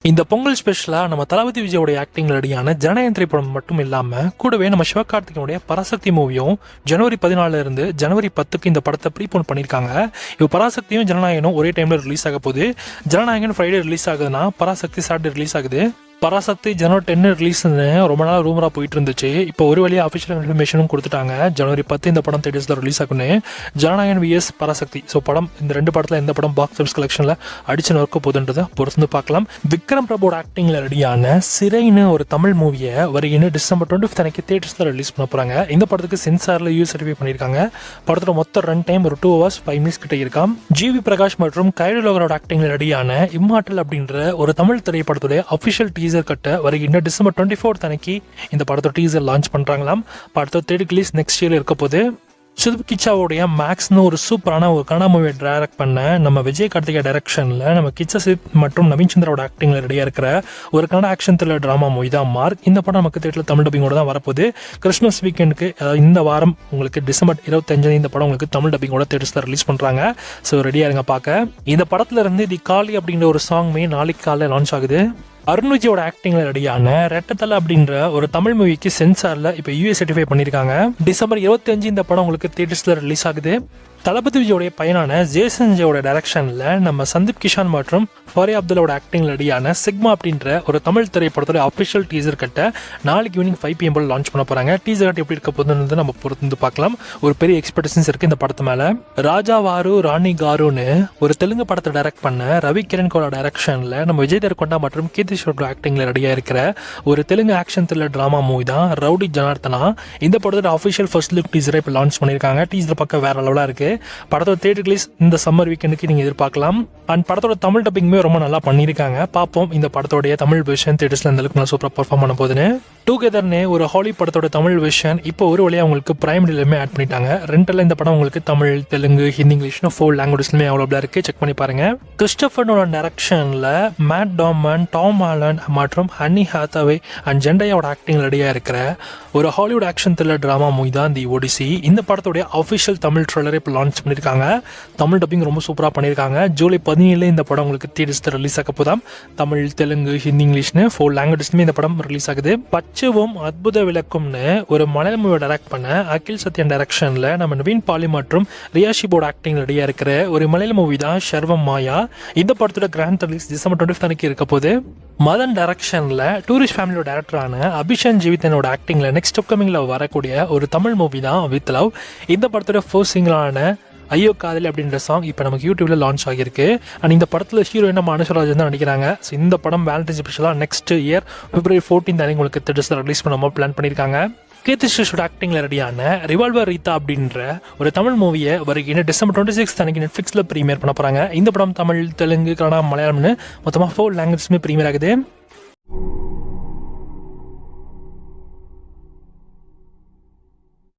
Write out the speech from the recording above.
இந்த பொங்கல் ஸ்பெஷலா நம்ம தளபதி விஜயோட ஆக்டிங் ரெடியான ஜனநாயகன் திரைப்படம் மட்டும் இல்லாம கூடவே நம்ம சிவகார்த்திகனுடைய பராசக்தி மூவியும் ஜனவரி 14 இருந்து ஜனவரி 10க்கு இந்த படத்தை ப்ரீபோன் பண்ணியிருக்காங்க. இப்போ பராசக்தியும் ஜனநாயகனும் ஒரே டைம்ல ரிலீஸ் ஆக போகுது. ஜனநாயகன் ஃப்ரைடே ரிலீஸ் ஆகுதுன்னா பராசக்தி சாட்டர்டே ரிலீஸ் ஆகுது. பராசக்தி ஜனவரி 10 ரிலீஸ்னு ரொம்ப நாள் ரூமரா போயிட்டு இருந்துச்சு. இப்போ ஒரு வழியா அஃபிஷியல் இன்ஃபர்மேஷனும் கொடுத்துட்டாங்க. ஜனவரி 10 இந்த படம் தேட்டர்ஸ்ல ரிலீஸ் ஆகுன்னு. ஜனநாயகன் விஎஸ் பராசக்தி ஸோ படம் இந்த ரெண்டு படத்தில் எந்த படம் பாக்ஸ் ஆஃபீஸ் கலெக்ஷனில் அடிச்சு நொறுக்க போகுதுன்றதை பொறுத்து பார்க்கலாம். விக்ரம் பிரபுவோட ஆக்டிங்ல ரெடியான சிறைன்னு ஒரு தமிழ் மூவியை வருகிற டிசம்பர் 25 அன்னைக்கு தேட்டர்ஸ்ல ரிலீஸ் பண்ண போறாங்க. இந்த படத்துக்கு சென்சார்ல யூ சர்டிஃபை பண்ணியிருக்காங்க. படத்தோட மொத்த ரன் டைம் ஒரு 2 hours 5 minutes கிட்ட இருக்காம். ஜிவி பிரகாஷ் மற்றும் கைடு லோகரோட ஆக்டிங்ல ரெடியான இம்மார்டல் அப்படின்ற ஒரு தமிழ் திரைப்படத்துடைய அஃபிஷியல் டீசர் கட்ட வருகின்ற டிசம்பர் 24 அன்னைக்கு இந்த படத்தோட டீசர் லான்ச் பண்றாங்களாம். படத்தோட தேர்ட் ரிலீஸ் நெக்ஸ்ட் இயர் இருக்க போது. சுதுகிச்சாவுடைய மேக்ஸ்னு ஒரு சூப்பரான ஒரு கன்னட மூவியை டைரக்ட் பண்ண நம்ம விஜய் கார்த்திகா டைரக்ஷன்ல நம்ம கிச்சசிப் மற்றும் நவீன் சந்திராவோட ஆக்டிங்ல ரெடியா இருக்கிற ஒரு Kannada action thriller drama movie தான் மார்க். இந்த படம் நமக்கு தேட்டரில் தமிழ் டப்பிங்கோட தான் வரப்போகுது. கிறிஸ்மஸ் வீக்கெண்டுக்கு இந்த வாரம் உங்களுக்கு டிசம்பர் 25 இந்த படம் உங்களுக்கு தமிழ் டப்பிங்கோட தேட்டர்ஸ்ல ரிலீஸ் பண்றாங்க. ஸோ ரெடியா இருங்க பார்க்க. இந்த படத்துல இருந்து தி காளி அப்படின்ற ஒரு சாங்மே நாளைக்கு காலையில் லான்ச் ஆகுது. அருண் விஜயோட ஆக்டிங்ல ரெடியான ரெட்டத்தலை அப்படின்ற ஒரு தமிழ் மூவிக்கு சென்சார்ல இப்போ யூஎஸ் சர்டிஃபை பண்ணியிருக்காங்க. டிசம்பர் 25 இந்த படம் உங்களுக்கு தியேட்டர்ஸ்ல ரிலீஸ் ஆகுது. தளபதி விஜயோடைய பையனான ஜேசன் ஜெயோட டைரக்ஷன்ல நம்ம சந்தீப் கிஷான் மற்றும் ஃபாரி அப்துல்லாவோட ஆக்டிங் ரெடியான சிக்மா அப்படின்ற ஒரு தமிழ் திரைப்படத்தோட அஃபிஷியல் டீசர் கட்ட நாளைக்கு ஈவினிங் 5 PM லான்ச் பண்ண போறாங்க. டீசர் கட்ட எப்படி இருக்க போகுதுன்னு நம்ம பொறுத்து பார்க்கலாம். ஒரு பெரிய எக்ஸ்பெக்டேஷன்ஸ் இருக்கு இந்த படத்து மேல. ராஜா வாரு ராணி காருன்னு ஒரு தெலுங்கு படத்தை டைரக்ட் பண்ண ரவி கிரண் கோலா டைரக்ஷன்ல நம்ம விஜய் தேவர்கொண்டா மற்றும் கீர்த்தி சுரேஷோட ஆக்டிங்ல ரெடியா இருக்கிற ஒரு Telugu action thriller drama movie தான் ரவுடி ஜனார்த்தனா. இந்த படத்தோட அஃபிஷியல் ஃபர்ஸ்ட் லுக் டீசரை இப்போ லான்ச் பண்ணியிருக்காங்க. டீசர் பக்கம் வேற லெவலா இருக்கு. படத்தோட தேட்டர் ரிலீஸ் இந்த சம்மர் வீக்கெண்டுக்கு நீங்க எதிர்பார்க்கலாம். அண்ட் படத்தோட தமிழ் டப்பிங்குமே ரொம்ப நல்லா பண்ணியிருக்காங்க. பார்ப்போம் இந்த படத்தோடைய தமிழ் வெர்ஷன் தேட்டர்ஸ்ல அந்த அளவுக்கு நல்லா சூப்பரா பெர்ஃபார்ம் பண்ண போகுதுன்னு. டுகெதர்னு ஒரு ஹாலி படத்தோட தமிழ் வெர்ஷன் இப்போ ஒரு வழியா உங்களுக்கு பிரைம் டீலருமே ஆட் பண்ணிட்டாங்க. ரெண்டெல்லாம் இந்த படம் உங்களுக்கு தமிழ் தெலுங்கு ஹிந்தி இங்கிலீஷ்னு 4 லாங்குவேஜ்லுமே அவைலபிளா இருக்கு. செக் பண்ணி பாருங்க. கிறிஸ்டோபர் டைரக்ஷன்ல மேட் டாமன், டாம் ஹாலண்ட் மற்றும் ஹன்னி ஹாத்தாவே அண்ட் ஜெண்டையாவோட ஆக்டிங் ரெடியா இருக்கிற ஒரு Hollywood action thriller drama movie தான் தி ஒடிசி. இந்த படத்தோடைய அஃபிஷியல் தமிழ் ட்ரெய்லரை இப்போ லான்ச் பண்ணியிருக்காங்க. தமிழ் டப்பிங் ரொம்ப சூப்பராக பண்ணியிருக்காங்க. ஜூலை 17 இந்த படம் உங்களுக்கு தியேட்டர்ஸ்ல ரிலீஸ் ஆக போதாம். தமிழ் தெலுங்கு ஹிந்தி இங்கிலீஷ்னு 4 லாங்குவேஜ்லுமே இந்த படம் ரிலீஸ் ஆகுது. பச்சவும் அற்புத விளக்கும்னு ஒரு மலையாள மூவியை டைரக்ட் பண்ண அகில் சத்யன் டைரக்ஷன்ல நம்ம நவீன் பாலி மற்றும் ரியாஷிபோட ஆக்டிங் ரெடியா இருக்கிற ஒரு மலையாள மூவி தான் ஷர்வம் மாயா. இந்த படத்தோட கிராண்ட் ரிலீஸ் டிசம்பர் 25 அன்னைக்கு இருக்க போது. மதன் டைரக்ஷன்ல டூரிஸ்ட் ஃபேமிலியோட டைரக்டரான அபிஷன் ஜீவிதனோட ஆக்டிங்ல நெக்ஸ்ட் அப்கமிங்ல வரக்கூடிய ஒரு தமிழ் மூவி தான் வித் லவ். இந்த படத்தோட ஃபர்ஸ்ட் சிங்கிளான ஐயோ காதலி அப்படின்ற சாங் இப்போ நமக்கு யூடியூப்ல லான்ச் ஆகியிருக்கு. அண்ட் இந்த படத்தில் ஹீரோயினா மனுஷராஜன் தான் நடிக்கிறாங்க. ஸோ இந்த படம் வேலண்டைன்ஸ் ஸ்பெஷலாக நெக்ஸ்ட் இயர் February 14 அன்னைக்கு உங்களுக்கு தியேட்டர்ஸ்ல ரிலீஸ் பண்ணாம பிளான் பண்ணியிருக்காங்க. கீர்த்தி சுரேஷோட ஆக்டிங்ல ரெடியான ரிவால்வர் ரீதா அப்படின்ற ஒரு தமிழ் மூவியை வருகிற டிசம்பர் 26 அன்னைக்கு நெட்ஃபிளிக்ஸ்ல ப்ரீமியர் பண்ண போறாங்க. இந்த படம் தமிழ் தெலுங்கு கன்னடா மலையாளம்னு மொத்தமாக 4 லாங்குவேஜ்மே ப்ரீமியர் ஆகுது.